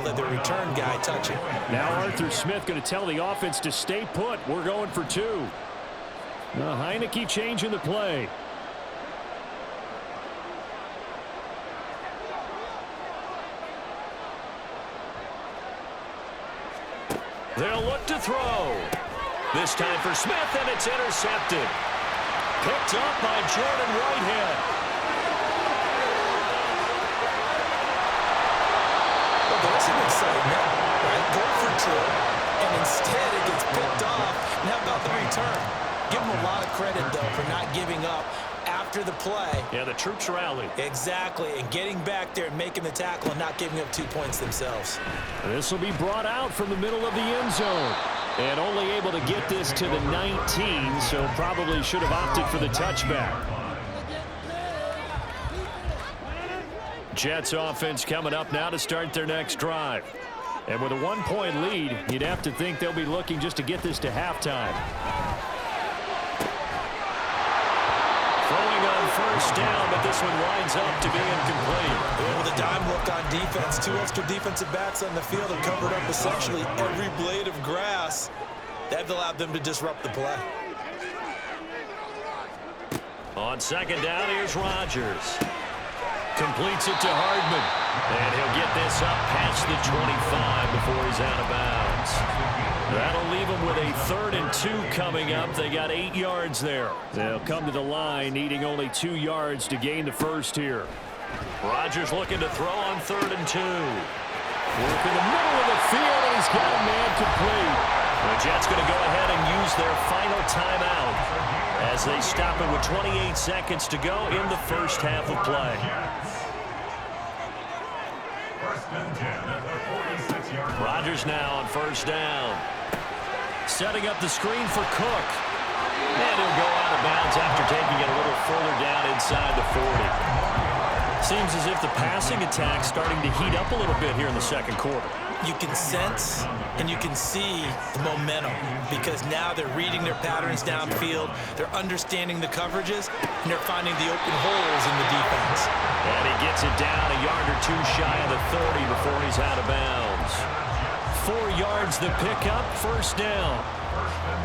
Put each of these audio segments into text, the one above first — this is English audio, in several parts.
don't let the return guy touch it. Now Arthur Smith going to tell the offense to stay put. We're going for two. Now Heineke changing the play. They'll look to throw. This time for Smith, and it's intercepted. Picked up by Jordan Whitehead. Well, there's some excitement, right? Go for two, and instead it gets picked off. Now about the return. Give him a lot of credit, though, for not giving up after the play. Yeah, the troops rallied. Exactly, and getting back there and making the tackle and not giving up 2 points themselves. This will be brought out from the middle of the end zone. And only able to get this to the 19, so probably should have opted for the touchback. Jets offense coming up now to start their next drive. And with a 1-point lead, you'd have to think they'll be looking just to get this to halftime. Throwing on first down, but this one winds up to be incomplete. With a dime look on defense, 2 extra defensive backs on the field have covered up essentially every blade of grass. That allowed them to disrupt the play. On second down, here's Rodgers. Completes it to Hardman. And he'll get this up past the 25 before he's out of bounds. That'll leave them with a 3rd and 2 coming up. They got 8 yards there. They'll come to the line needing only 2 yards to gain the first here. Rodgers looking to throw on 3rd and 2. Work in the middle of the field, and he's got a man complete. The Jets going to go ahead and use their final timeout as they stop it with 28 seconds to go in the first half of play. Rodgers now on first down. Setting up the screen for Cook. And he'll go out of bounds after taking it a little further down inside the 40. Seems as if the passing attack's starting to heat up a little bit here in the second quarter. You can sense and you can see the momentum because now they're reading their patterns downfield, they're understanding the coverages, and they're finding the open holes in the defense. And he gets it down a yard or 2 shy of the 30 before he's out of bounds. 4 yards the pickup, first down.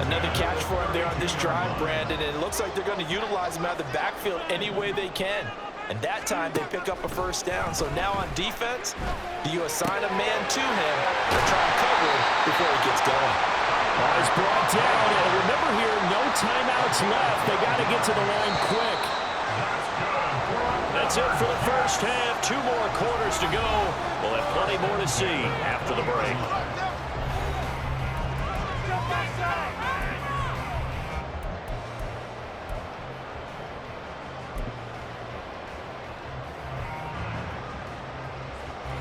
Another catch for him there on this drive, Brandon, and it looks like they're going to utilize him out of the backfield any way they can. And that time they pick up a first down. So now on defense, do you assign a man to him or try and cover him before he gets going? He's brought down, and remember here, no timeouts left. They got to get to the line quick. That's it for the first half. 2 more quarters to go. We'll have plenty more to see after the break.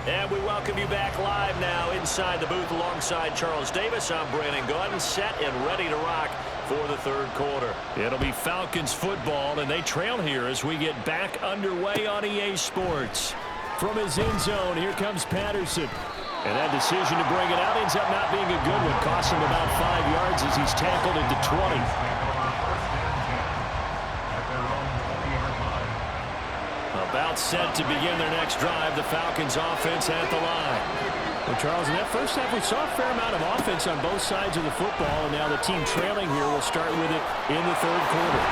And we welcome you back live now inside the booth alongside Charles Davis. I'm Brandon Gordon, set and ready to rock for the third quarter. It'll be Falcons football, and they trail here as we get back underway on EA Sports. From his end zone, here comes Patterson. And that decision to bring it out ends up not being a good one. Costs him about 5 yards as he's tackled at the 20. About set to begin their next drive. The Falcons offense at the line. Well, Charles, in that first half, we saw a fair amount of offense on both sides of the football, and now the team trailing here will start with it in the third quarter.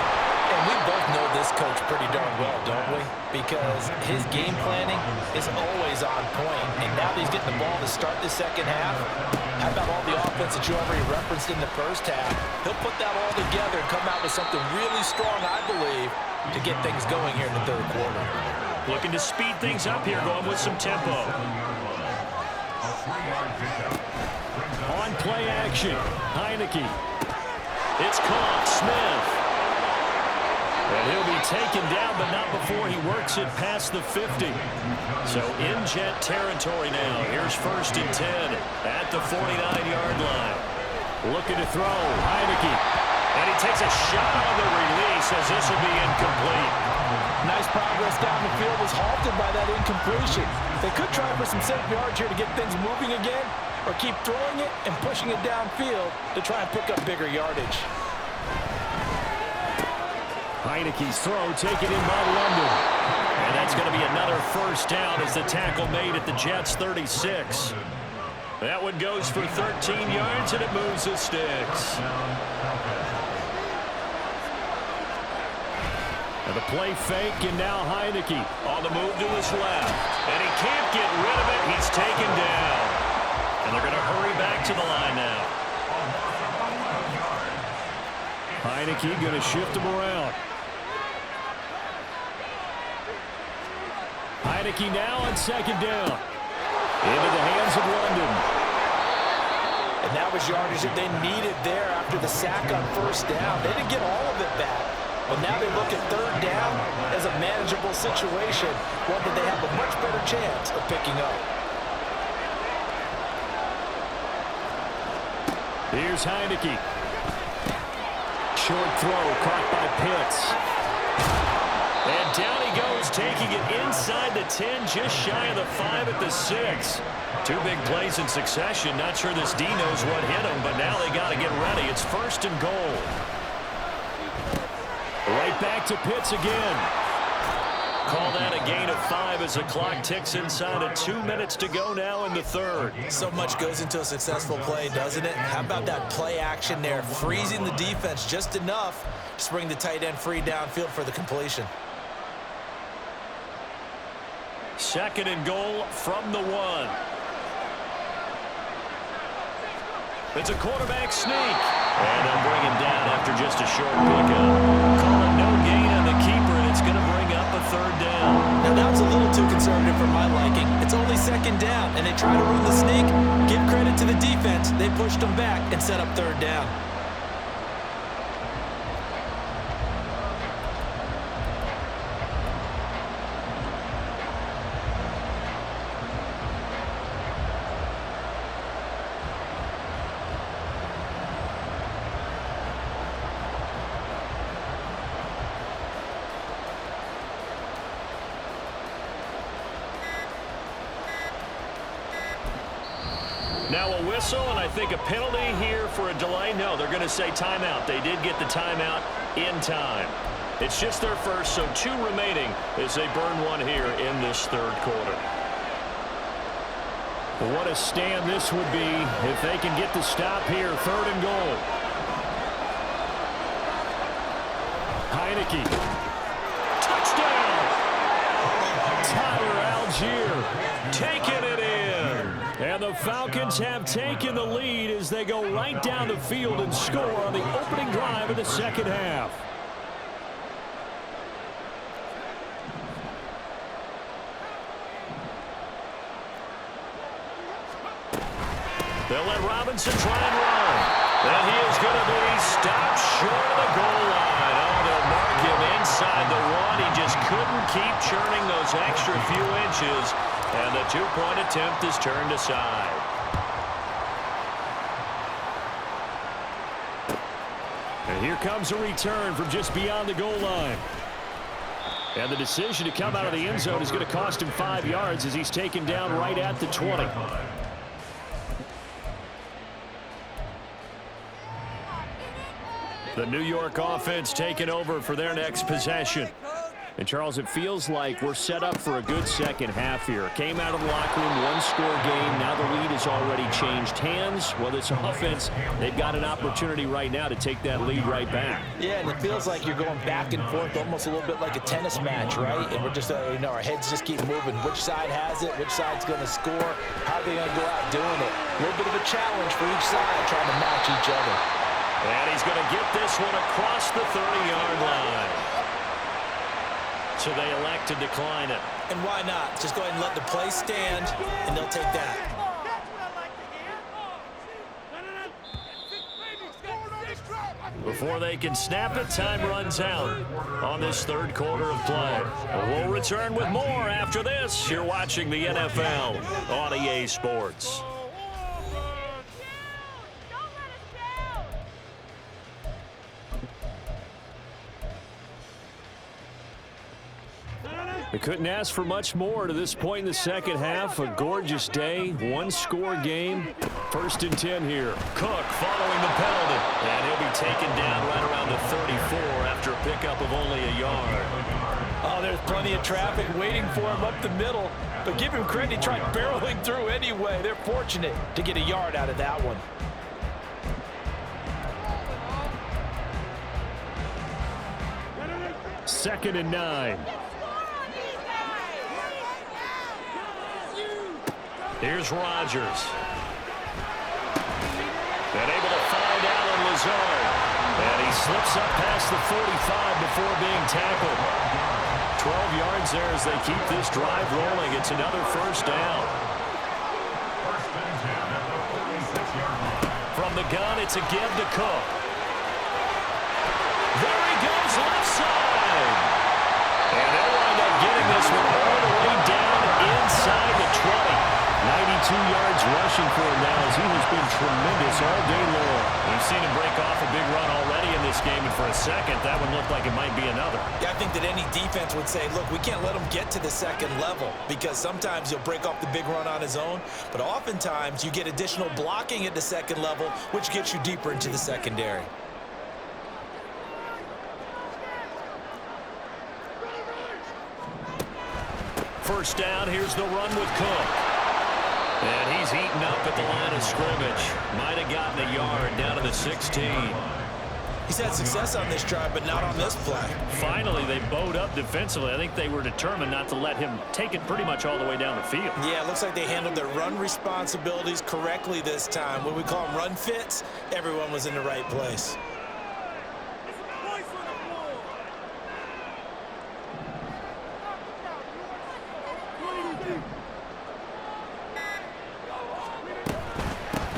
And we both know this coach pretty darn well, don't we? Because his game planning is always on point. And now that he's getting the ball to start the second half, how about all the offense that you already referenced in the first half? He'll put that all together and come out with something really strong, I believe, to get things going here in the third quarter. Looking to speed things up here, going with some tempo. On play action, Heineke. It's caught, Smith. And he'll be taken down, but not before he works it past the 50. So in Jet territory now. Here's 1st and 10 at the 49-yard line. Looking to throw, Heineke. And he takes a shot on the release as this will be incomplete. Nice progress down the field was halted by that incompletion. They could try for some safe yards here to get things moving again, or keep throwing it and pushing it downfield to try and pick up bigger yardage. Heineke's throw taken in by London. And And that's going to be another first down as the tackle made at the Jets' 36. That one goes for 13 yards, and it moves the sticks. And the play fake, and now Heineke on the move to his left. And he can't get rid of it. He's taken down. And they're going to hurry back to the line now. Heineke going to shift him around. Heineke now on second down. Into the hands of London. And that was yardage that they needed there after the sack on first down. They didn't get all of it back. But now they look at third down as a manageable situation, one that they have a much better chance of picking up. Here's Heineke. Short throw caught by Pitts. And down he goes, taking it inside the 10, just shy of the 5 at the 6. Two big plays in succession. Not sure this D knows what hit him, but now they got to get ready. It's first and goal. Right back to Pitts again. Call that a gain of 5 as the clock ticks inside of 2 minutes to go now in the third. So much goes into a successful play, doesn't it? How about that play action there, freezing the defense just enough to bring the tight end free downfield for the completion. Second and goal from the 1. It's a quarterback sneak. And they'll bring him down after just a short pickup. Call it no gain on the keeper, and it's going to bring up a third down. Now, that was a little too conservative for my liking. It's only second down, and they try to run the sneak. Give credit to the defense. They pushed them back and set up third down. Now a whistle, and I think a penalty here for a delay. No, they're going to say timeout. They did get the timeout in time. It's just their first, so 2 remaining as they burn one here in this third quarter. What a stand this would be if they can get the stop here. Third and goal. Heineke. Touchdown! Tyler Algier taking it in. And the Falcons have taken the lead as they go right down the field and score on the opening drive of the second half. They'll let Robinson try and run. And he is going to be stopped short of the goal line. Oh, they'll mark him inside the 1. He just couldn't keep churning those extra few inches. And the 2-point attempt is turned aside. And here comes a return from just beyond the goal line. And the decision to come out of the end zone is going to cost him 5 yards as he's taken down right at the 20. The New York offense taking over for their next possession. And, Charles, it feels like we're set up for a good second half here. Came out of the locker room, 1-score game. Now the lead has already changed hands. Well, this offense, they've got an opportunity right now to take that lead right back. Yeah, and it feels like you're going back and forth, almost a little bit like a tennis match, right? And we're just, our heads just keep moving. Which side has it? Which side's going to score? How are they going to go out doing it? A little bit of a challenge for each side, trying to match each other. And he's going to get this one across the 30-yard line. So they elect to decline it. And why not? Just go ahead and let the play stand, and they'll take that. Before they can snap it, time runs out on this third quarter of play. We'll return with more after this. You're watching the NFL on EA Sports. They couldn't ask for much more to this point in the second half. A gorgeous day, 1-score game. First and 10 here. Cook following the penalty. And he'll be taken down right around the 34 after a pickup of only a yard. Oh, there's plenty of traffic waiting for him up the middle. But give him credit, he tried barreling through anyway. They're fortunate to get a yard out of that one. Second and 9. Here's Rodgers. And able to find Alan Lazard. And he slips up past the 45 before being tackled. 12 yards there as they keep this drive rolling. It's another first down. From the gun, it's a give to Cook. There he goes, left side. And they'll wind up getting this one all the way down inside the 20. 92 yards rushing for him now as he has been tremendous all day long. We've seen him break off a big run already in this game, and for a second, that one looked like it might be another. Yeah, I think that any defense would say, look, we can't let him get to the second level because sometimes he'll break off the big run on his own, but oftentimes you get additional blocking at the second level, which gets you deeper into the secondary. First down, here's the run with Cook. And he's eaten up at the line of scrimmage. Might have gotten a yard down to the 16. He's had success on this drive, but not on this play. Finally, they bowed up defensively. I think they were determined not to let him take it pretty much all the way down the field. Yeah, it looks like they handled their run responsibilities correctly this time. When we call them run fits, everyone was in the right place.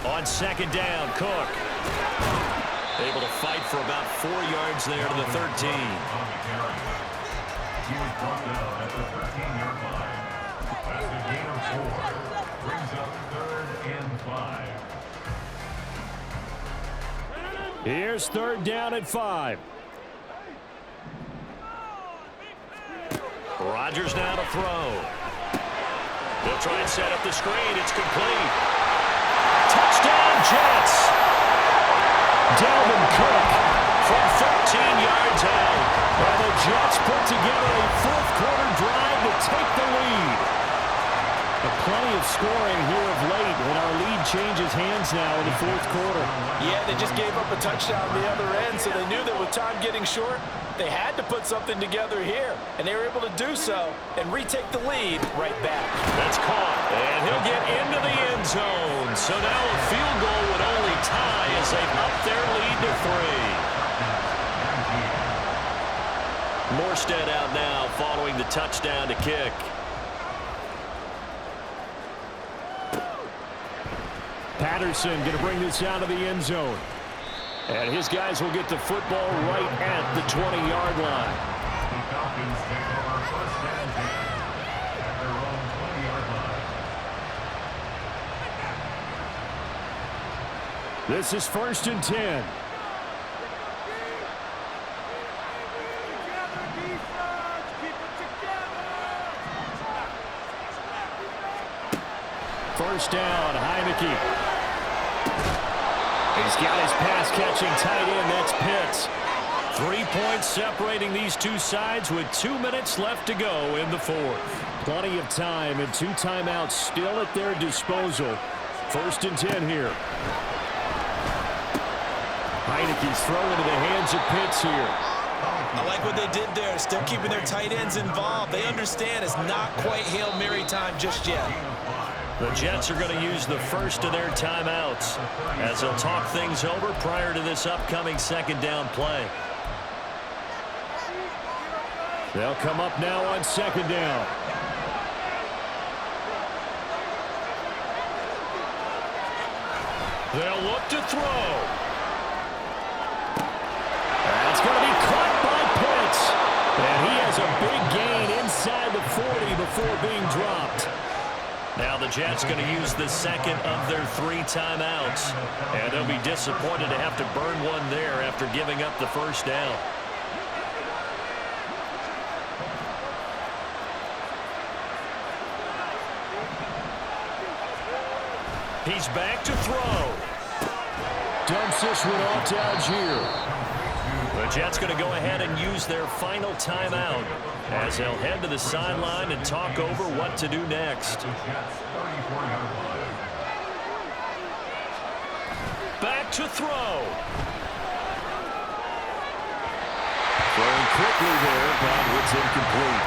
On second down, Cook. Able to fight for about 4 yards there to the 13. He was brought down at the 13-yard line. That's a gain of 4. Brings up 3rd and 5. Here's third down at 5. Rodgers now to throw. They'll try and set up the screen. It's complete. Touchdown, Jets. Dalvin Cook from 13 yards out. And the Jets put together a fourth-quarter drive to take the lead. Plenty of scoring here of late, and our lead changes hands now in the fourth quarter. Yeah, they just gave up a touchdown on the other end, so they knew that with time getting short, they had to put something together here, and they were able to do so and retake the lead right back. That's caught, and he'll get into the end zone. So now a field goal would only tie as they've upped their lead to 3. Morstead out now following the touchdown to kick. Patterson going to bring this out of the end zone. And his guys will get the football right at the 20-yard line. The Falcons take over 1st and 10 at their own 20-yard line. This is 1st and 10. First down, Heineke. He's got his pass-catching tight end. That's Pitts. 3 points separating these two sides with 2 minutes left to go in the fourth. Plenty of time and 2 timeouts still at their disposal. 1st and 10 here. Heineke's throw into the hands of Pitts here. I like what they did there, still keeping their tight ends involved. They understand it's not quite Hail Mary time just yet. The Jets are going to use the first of their timeouts as they'll talk things over prior to this upcoming second down play. They'll come up now on second down. They'll look to throw. That's going to be caught by Pitts. And he has a big gain inside the 40 before being dropped. Now the Jets going to use the second of their 3 timeouts. And they'll be disappointed to have to burn one there after giving up the first down. He's back to throw. Dumps this one off to Algier. The Jets going to go ahead and use their final timeout as they'll head to the sideline and talk over what to do next. Back to throw. Throwing quickly there, but it's incomplete.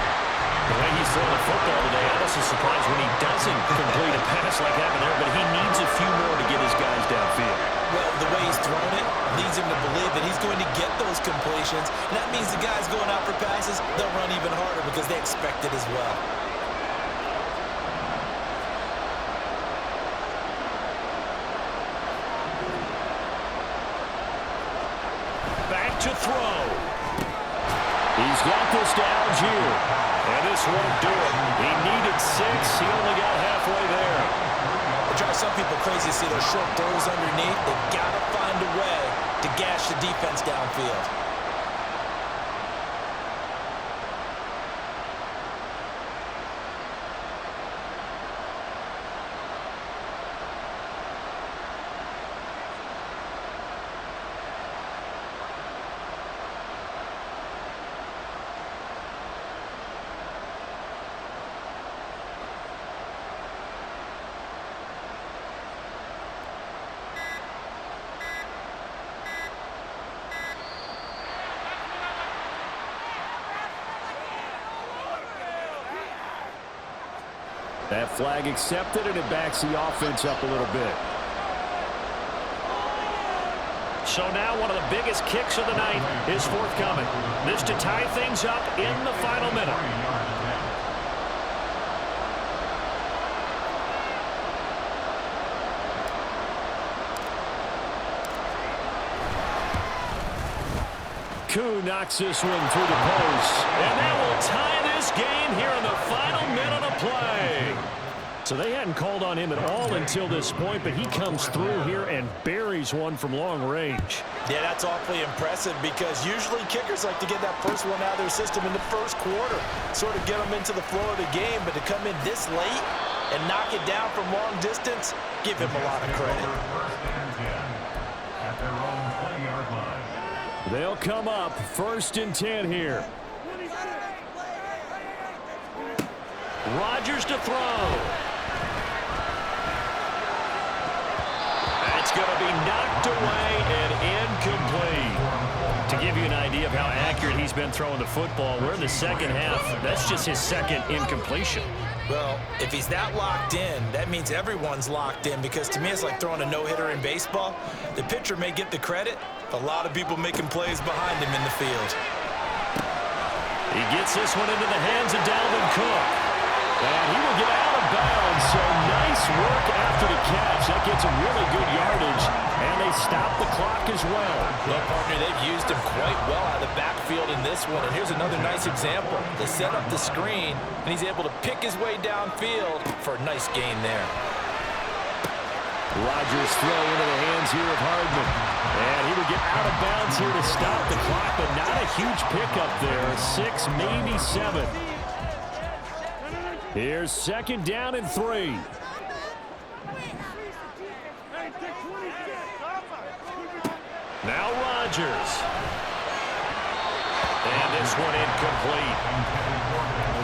The way he's throwing the football today, I'm also surprised when he doesn't complete a pass like that there, but he needs a few more to get his guys downfield. Well, the way he's thrown it leads him to believe that he's going to get those completions. And that means the guys going out for passes, they'll run even harder because they expect it as well. Back to throw. He's got this to Algier. And this won't do it. He needed 6. He only got halfway there. It drives some people crazy to see those short throws underneath. They've got to find a way to gash the defense downfield. That flag accepted, and it backs the offense up a little bit. So now one of the biggest kicks of the night is forthcoming. This to tie things up in the final minute. Koo knocks this one through the post. And that will tie this game here in the final minute of play. So they hadn't called on him at all until this point, but he comes through here and buries one from long range. Yeah, that's awfully impressive because usually kickers like to get that first one out of their system in the first quarter, sort of get them into the flow of the game, but to come in this late and knock it down from long distance, give him a lot of credit. They'll come up 1st and 10 here. Rodgers to throw. That's going to be knocked away and incomplete. To give you an idea of how accurate he's been throwing the football, we're in the second half. That's just his second incompletion. Well, if he's that locked in, that means everyone's locked in because to me it's like throwing a no-hitter in baseball. The pitcher may get the credit, but a lot of people making plays behind him in the field. He gets this one into the hands of Dalvin Cook. And he will get out of bounds, so nice work after the catch. That gets him really good yardage, and they stop the clock as well. Well, partner, they've used him quite well out of the backfield in this one, and here's another nice example. They set up the screen, and he's able to pick his way downfield for a nice gain there. Rodgers throw into the hands here of Hardman. And he will get out of bounds here to stop the clock, but not a huge pickup there. 6, maybe 7. Here's 2nd down and 3. Now Rodgers. And this one incomplete.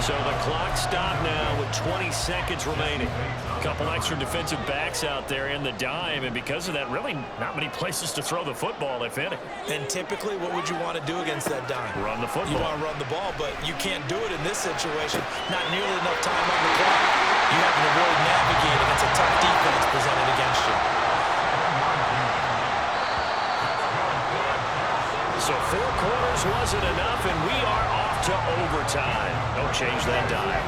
So the clock stopped now with 20 seconds remaining. A couple extra defensive backs out there in the dime, and because of that, really not many places to throw the football, if any. And typically, what would you want to do against that dime? Run the football. You want to run the ball, but you can't do it in this situation. Not nearly enough time on the clock. You have to avoid navigate against a tough defense presented against you. So 4 quarters wasn't enough, and we are off to overtime. Don't change that dime.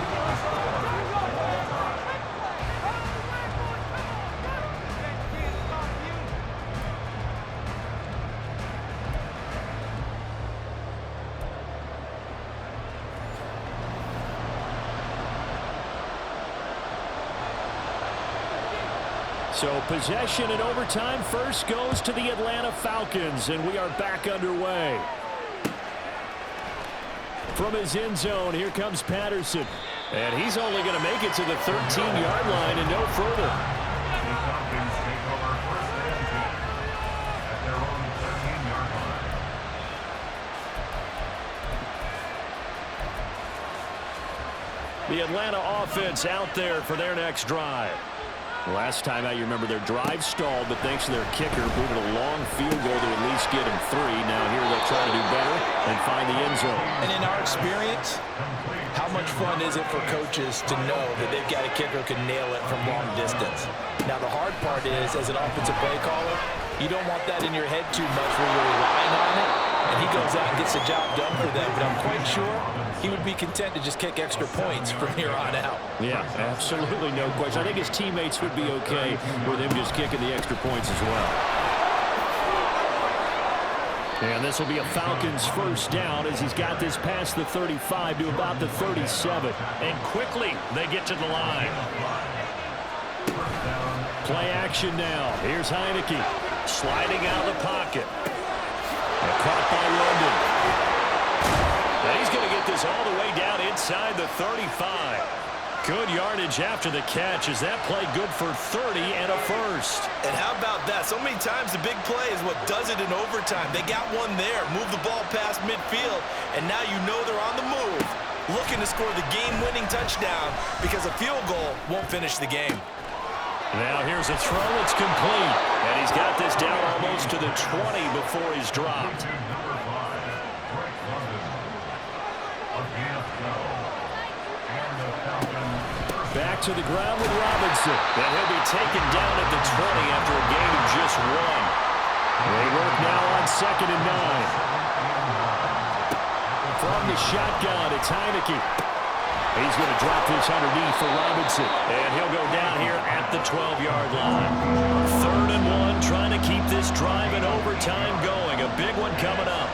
So possession in overtime first goes to the Atlanta Falcons, and we are back underway. From his end zone, here comes Patterson. And he's only going to make it to the 13-yard line and no further. The Atlanta offense out there for their next drive. Last time out, you remember their drive stalled, but thanks to their kicker, booted a long field goal to at least get him 3. Now here they'll try to do better and find the end zone. And in our experience, how much fun is it for coaches to know that they've got a kicker who can nail it from long distance? Now, the hard part is, as an offensive play caller, you don't want that in your head too much where you're relying on it, and he goes out and gets the job done for them. But I'm quite sure he would be content to just kick extra points from here on out. Yeah, absolutely no question. I think his teammates would be okay with him just kicking the extra points as well. And this will be a Falcons first down as he's got this past the 35 to about the 37. And quickly they get to the line. Play action now. Here's Heineke sliding out of the pocket. And caught by London. And he's going to get this all the way down inside the 35. Good yardage after the catch. Is that play good for 30 and a first? And how about that? So many times the big play is what does it in overtime. They got one there, move the ball past midfield, and now you know they're on the move, looking to score the game-winning touchdown because a field goal won't finish the game. Now here's a throw. It's complete. And he's got this down almost to the 20 before he's dropped. Back to the ground with Robinson. And he'll be taken down at the 20 after a gain of just 1. They work now on 2nd and 9. From the shotgun, it's Heineke. He's going to drop this underneath for Robinson. And he'll go down here at the 12-yard line. 3rd and 1, trying to keep this drive in overtime going. A big one coming up.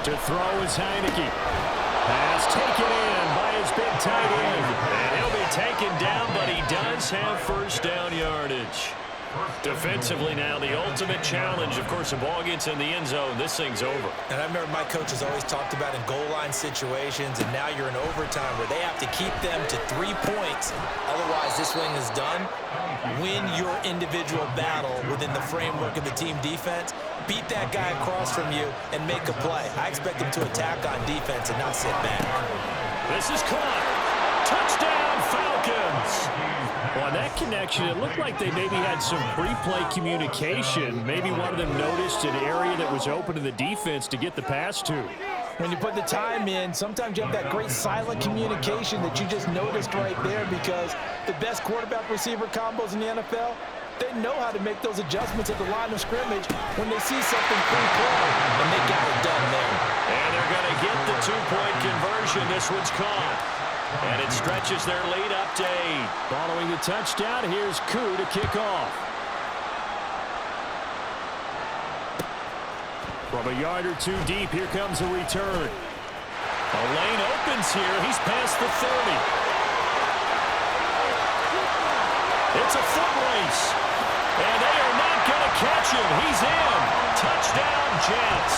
To throw is Heineke. Pass taken in by his big tight end. And he'll be taken down, but he does have first down yardage. Defensively now, the ultimate challenge. Of course, the ball gets in the end zone. This thing's over. And I remember my coaches always talked about in goal line situations, and now you're in overtime where they have to keep them to 3 points. Otherwise, this thing is done. Win your individual battle within the framework of the team defense. Beat that guy across from you and make a play. I expect them to attack on defense and not sit back. This is caught. Touchdown, Falcons. Well, on that connection, it looked like they maybe had some pre-play communication. Maybe one of them noticed an area that was open to the defense to get the pass to. When you put the time in, sometimes you have that great silent communication that you just noticed right there, because the best quarterback-receiver combos in the NFL, they know how to make those adjustments at the line of scrimmage when they see something pre-play, and they got it done there. And they're going to get the 2-point conversion. This one's caught. And it stretches their lead up to 8. Following the touchdown, here's Koo to kick off. From a yard or 2 deep, here comes a return. The lane opens here. He's past the 30. It's a foot race. And they are not going to catch him. He's in. Touchdown, Jets.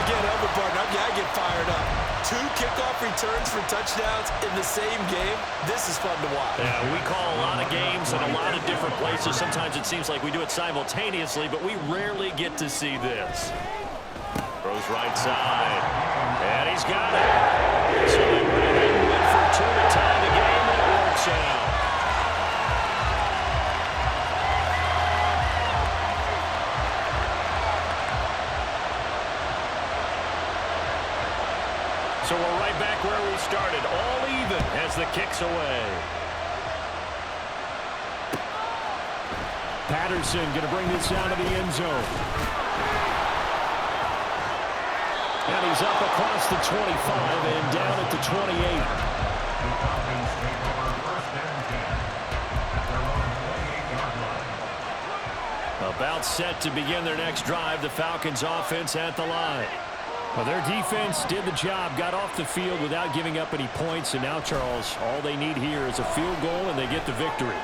Again, Elmer Barton, I get fired up. 2 kickoff returns for touchdowns in the same game. This is fun to watch. Yeah, we call a lot of games in a lot of different places. Sometimes it seems like we do it simultaneously, but we rarely get to see this. Throws right side. And he's got it. So they went ahead and went for 2 to tie the game, and it works out. So we're right back where we started, all even as the kick's away. Patterson going to bring this out of the end zone. And he's up across the 25 and down at the 28. About set to begin their next drive, the Falcons offense at the line. Well, their defense did the job, got off the field without giving up any points, and now, Charles, all they need here is a field goal, and they get the victory.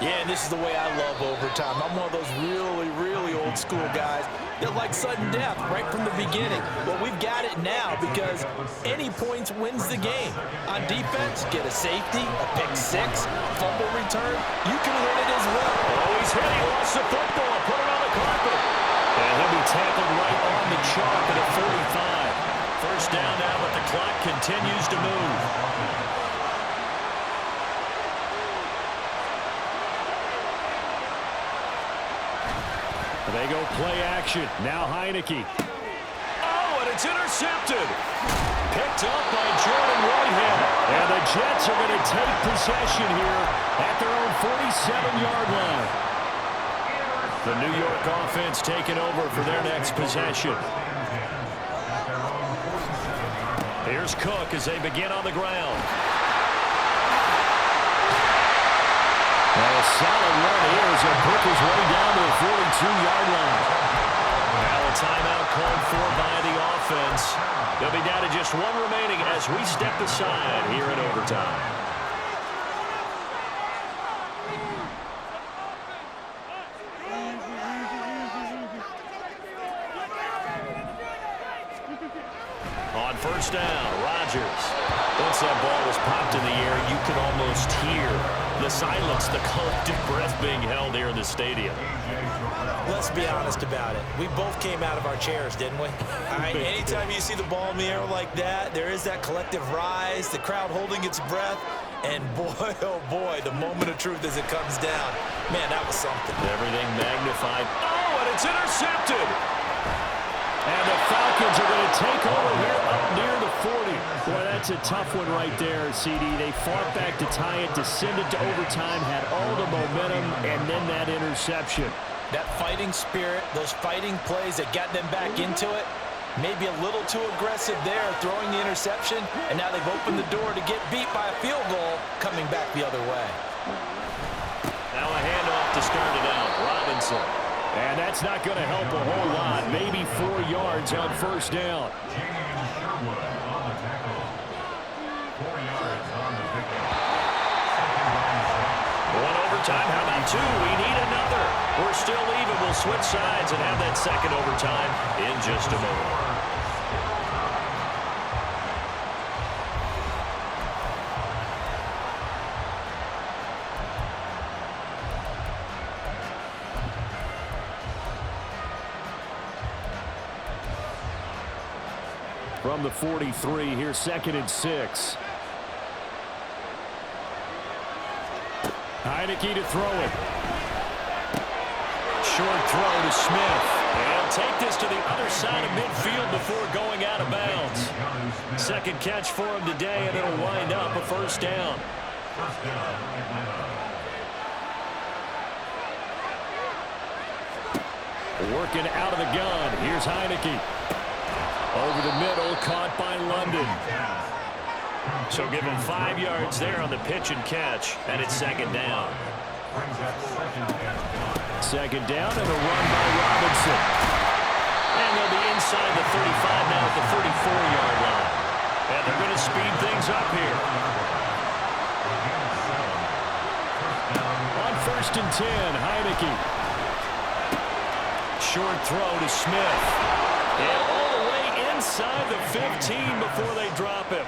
Yeah, and this is the way I love overtime. I'm one of those really, really old school guys that like sudden death right from the beginning. Well, we've got it now because any points wins the game. On defense, get a safety, a pick six, fumble return. You can win it as well. Oh, he's hit. He lost the football. Put it on the carpet. And he'll be tackled right on the chalk at a 45. First down now, but the clock continues to move. They go play action. Now Heineke. Oh, and it's intercepted. Picked up by Jordan Whitehead. And the Jets are going to take possession here at their own 47-yard line. The New York offense taking over for their next possession. Here's Cook as they begin on the ground. And a solid run here as he'll pick his way down to the 42-yard line. Now a timeout called for by the offense. They'll be down to just one remaining as we step aside here in overtime. On first down, Rodgers. Once that ball was popped in the air, you could almost hear the silence, the collective breath being held here in the stadium. Let's be honest about it. We both came out of our chairs, didn't we? All right, anytime you see the ball in the air like that, there is that collective rise, the crowd holding its breath, and boy, oh boy, the moment of truth as it comes down. Man, that was something. Everything magnified. Oh, and it's intercepted. And the Falcons are going to take over here up near the 40. Boy, that's a tough one right there, CD. They fought back to tie it, to send it to overtime, had all the momentum, and then that interception. That fighting spirit, those fighting plays that got them back into it, maybe a little too aggressive there, throwing the interception, and now they've opened the door to get beat by a field goal coming back the other way. Now a handoff to start it out. Robinson. And that's not going to help a whole lot. Maybe 4 yards on first down. One overtime. How about 2? We need another. We're still even. We'll switch sides and have that second overtime in just a moment. From the 43, here's 2nd and 6. Heineke to throw it. Short throw to Smith. And he'll take this to the other side of midfield before going out of bounds. Second catch for him today, and it'll wind up a first down. Working out of the gun. Here's Heineke. Over the middle, caught by London. So give him 5 yards there on the pitch and catch, and it's second down. Second down and a run by Robinson. And they'll be inside the 35 now at the 34-yard line. And they're going to speed things up here. On 1st and 10, Heineke. Short throw to Smith. And all the way inside the 15 before they drop him.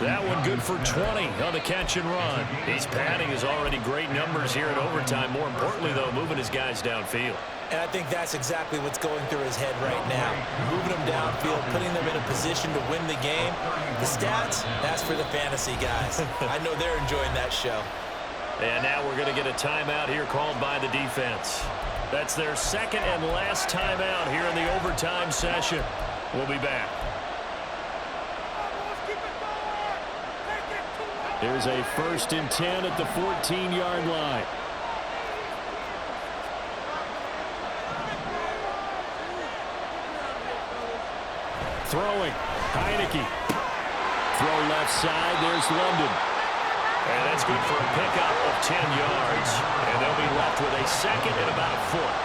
That one good for 20 on the catch and run. He's padding his already great numbers here in overtime. More importantly, though, moving his guys downfield. And I think that's exactly what's going through his head right now. Moving them downfield, putting them in a position to win the game. The stats, that's for the fantasy guys. I know they're enjoying that show. And now we're going to get a timeout here called by the defense. That's their second and last timeout here in the overtime session. We'll be back. Here's a 1st and 10 at the 14-yard line. Throwing. Heineke. Throw left side. There's London. And that's good for a pickup of 10 yards. And they'll be left with a second and about a foot.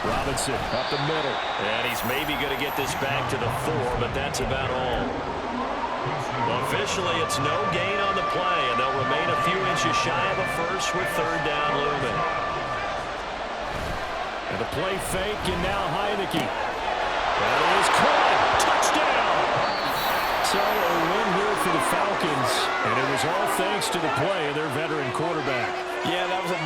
Robinson up the middle. And he's maybe going to get this back to the 4, but that's about all. Well, officially, it's no gain on the play, and they'll remain a few inches shy of a first with third down looming. And a play fake, and now Heineke. That is caught. Touchdown! So a win here for the Falcons, and it was all thanks to the play of their veteran quarterback. Yeah, that was a